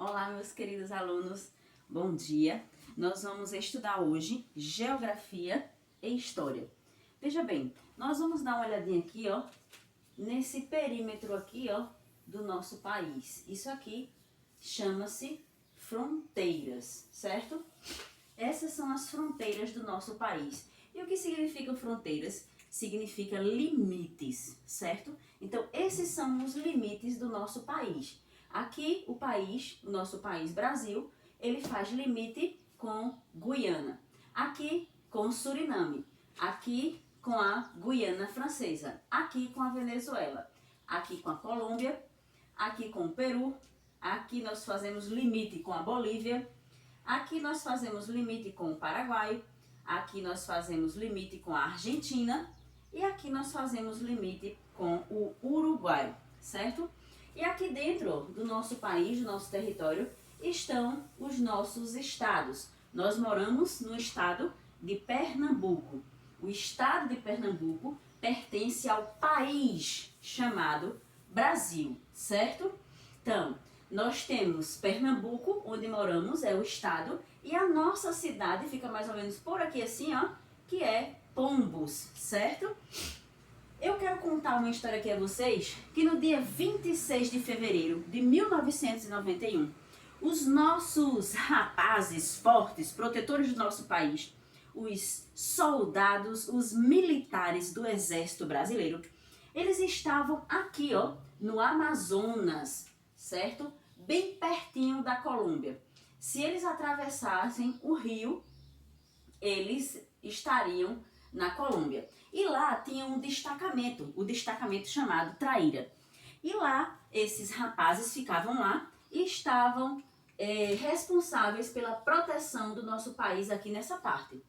Olá, meus queridos alunos, bom dia. Nós vamos estudar hoje Geografia e História. Veja bem, nós vamos dar uma olhadinha aqui, ó, nesse perímetro aqui, ó, do nosso país. Isso aqui chama-se fronteiras, certo? Essas são as fronteiras do nosso país. E o que significa fronteiras? Significa limites, certo? Então, esses são os limites do nosso país. Aqui, o nosso país Brasil, ele faz limite com Guiana. Aqui, com Suriname. Aqui, com a Guiana Francesa. Aqui, com a Venezuela. Aqui, com a Colômbia. Aqui, com o Peru. Aqui, nós fazemos limite com a Bolívia. Aqui, nós fazemos limite com o Paraguai. Aqui, nós fazemos limite com a Argentina. E aqui, nós fazemos limite com o Uruguai, certo? E aqui dentro do nosso país, do nosso território, estão os nossos estados. Nós moramos no estado de Pernambuco. O estado de Pernambuco pertence ao país chamado Brasil, certo? Então, nós temos Pernambuco, onde moramos, é o estado, e a nossa cidade fica mais ou menos por aqui assim, ó, que é Pombos, certo? Eu quero contar uma história aqui a vocês, que no dia 26 de fevereiro de 1991, os nossos rapazes fortes, protetores do nosso país, os soldados, os militares do Exército Brasileiro, eles estavam aqui, ó, no Amazonas, certo? Bem pertinho da Colômbia. Se eles atravessassem o rio, eles estariam na Colômbia. E lá tinha um destacamento, o destacamento chamado Traíra. E lá, esses rapazes ficavam lá e estavam responsáveis pela proteção do nosso país aqui nessa parte.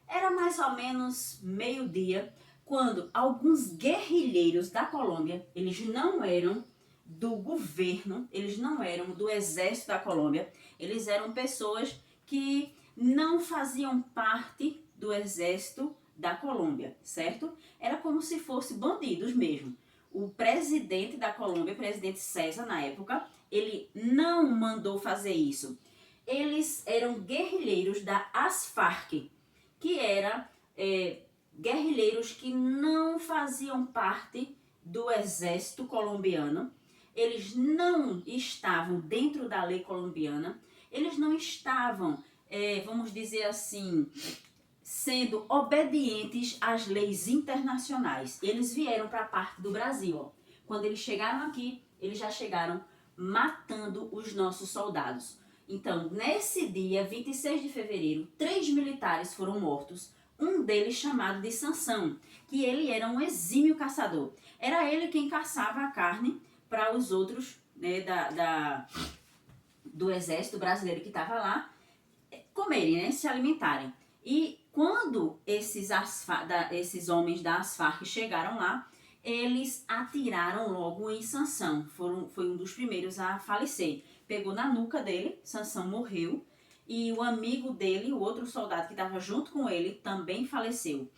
Era mais ou menos meio-dia, quando alguns guerrilheiros da Colômbia, eles não eram do governo, eles não eram do exército da Colômbia, eles eram pessoas que não faziam parte do exército da Colômbia, certo? Era como se fossem bandidos mesmo. O presidente da Colômbia, o presidente César na época, ele não mandou fazer isso. Eles eram guerrilheiros da As-Farc, que era guerrilheiros que não faziam parte do exército colombiano. Eles não estavam dentro da lei colombiana. Eles não estavam, vamos dizer assim, sendo obedientes às leis internacionais. Eles vieram para a parte do Brasil. Ó. Quando eles chegaram aqui, eles já chegaram matando os nossos soldados. Então, nesse dia, 26 de fevereiro, 3 militares foram mortos. Um deles chamado de Sansão, que ele era um exímio caçador. Era ele quem caçava a carne para os outros, né, do exército brasileiro que estava lá comerem, né, se alimentarem. E quando esses homens da As-Farc chegaram lá, eles atiraram logo em Sansão. Foi um dos primeiros a falecer. Pegou na nuca dele, Sansão morreu. E o amigo dele, o outro soldado que estava junto com ele, também faleceu.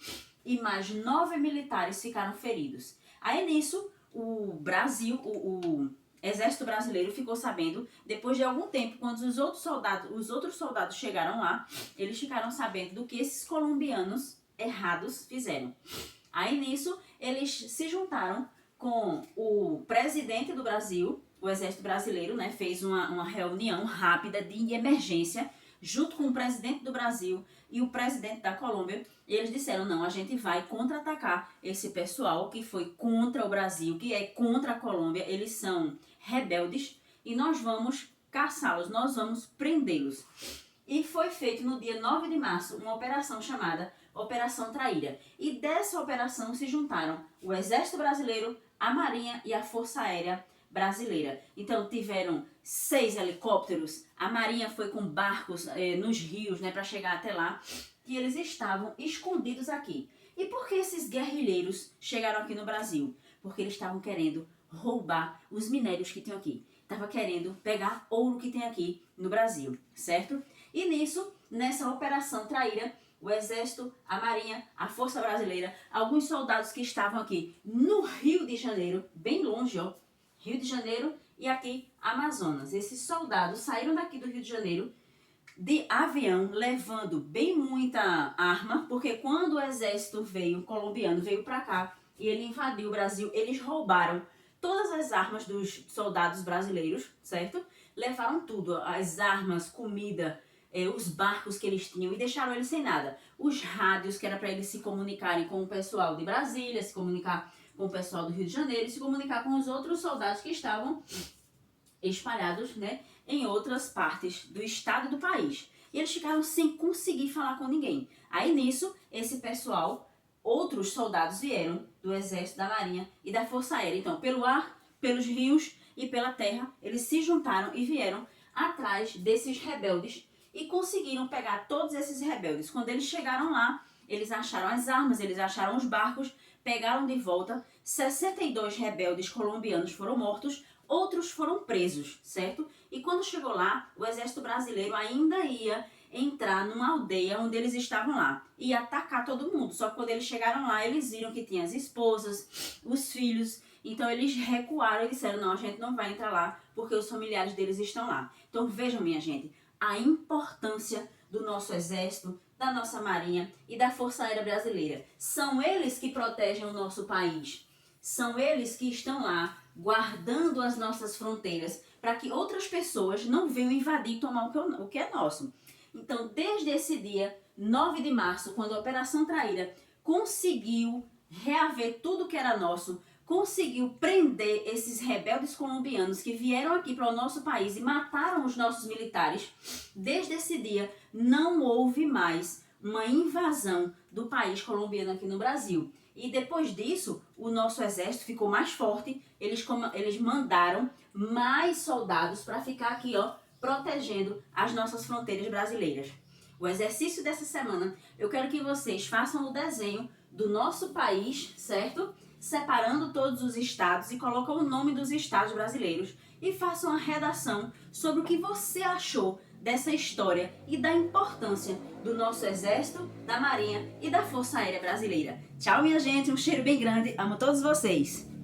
E mais 9 militares ficaram feridos. Aí nisso, o Brasil, o Exército Brasileiro ficou sabendo, depois de algum tempo, quando os outros soldados chegaram lá, eles ficaram sabendo do que esses colombianos errados fizeram. Aí nisso, eles se juntaram com o presidente do Brasil, o Exército Brasileiro, né, fez uma reunião rápida de emergência, junto com o presidente do Brasil e o presidente da Colômbia, e eles disseram, não, a gente vai contra-atacar esse pessoal que foi contra o Brasil, que é contra a Colômbia, eles são rebeldes, e nós vamos caçá-los, nós vamos prendê-los. E foi feito no dia 9 de março uma operação chamada Operação Traíra. E dessa operação se juntaram o Exército Brasileiro, a Marinha e a Força Aérea Brasileira. Então tiveram 6 helicópteros, a Marinha foi com barcos nos rios, né, para chegar até lá, e eles estavam escondidos aqui. E por que esses guerrilheiros chegaram aqui no Brasil? Porque eles estavam querendo roubar os minérios que tem aqui. Estava querendo pegar ouro que tem aqui no Brasil, certo? E nisso, nessa Operação Traíra, o Exército, a Marinha, a Força Brasileira, alguns soldados que estavam aqui no Rio de Janeiro, bem longe, ó, Rio de Janeiro e aqui Amazonas. Esses soldados saíram daqui do Rio de Janeiro de avião, levando bem muita arma, porque quando o exército colombiano veio para cá e ele invadiu o Brasil, eles roubaram todas as armas dos soldados brasileiros, certo? Levaram tudo, as armas, comida, os barcos que eles tinham, e deixaram eles sem nada. Os rádios, que era para eles se comunicarem com o pessoal de Brasília, se comunicar com o pessoal do Rio de Janeiro, se comunicar com os outros soldados que estavam espalhados, né, em outras partes do estado e do país. E eles ficaram sem conseguir falar com ninguém. Aí nisso, esse pessoal, outros soldados vieram do Exército, da Marinha e da Força Aérea. Então, pelo ar, pelos rios e pela terra, eles se juntaram e vieram atrás desses rebeldes e conseguiram pegar todos esses rebeldes. Quando eles chegaram lá, eles acharam as armas, eles acharam os barcos, pegaram de volta. 62 rebeldes colombianos foram mortos, outros foram presos, certo? E quando chegou lá, o exército brasileiro ainda ia entrar numa aldeia onde eles estavam lá e atacar todo mundo. Só que quando eles chegaram lá, eles viram que tinha as esposas, os filhos. Então eles recuaram e disseram, não, a gente não vai entrar lá porque os familiares deles estão lá. Então vejam, minha gente, a importância do nosso exército, da nossa marinha e da Força Aérea Brasileira. São eles que protegem o nosso país. São eles que estão lá guardando as nossas fronteiras para que outras pessoas não venham invadir e tomar o que é nosso. Então, desde esse dia, 9 de março, quando a Operação Traíra conseguiu reaver tudo que era nosso, conseguiu prender esses rebeldes colombianos que vieram aqui para o nosso país e mataram os nossos militares, desde esse dia não houve mais uma invasão do país colombiano aqui no Brasil. E depois disso, o nosso exército ficou mais forte, eles mandaram mais soldados para ficar aqui, ó, protegendo as nossas fronteiras brasileiras. O exercício dessa semana, eu quero que vocês façam o desenho do nosso país, certo? Separando todos os estados e colocam o nome dos estados brasileiros e façam a redação sobre o que você achou dessa história e da importância do nosso exército, da marinha e da Força Aérea Brasileira. Tchau, minha gente, um cheiro bem grande, amo todos vocês!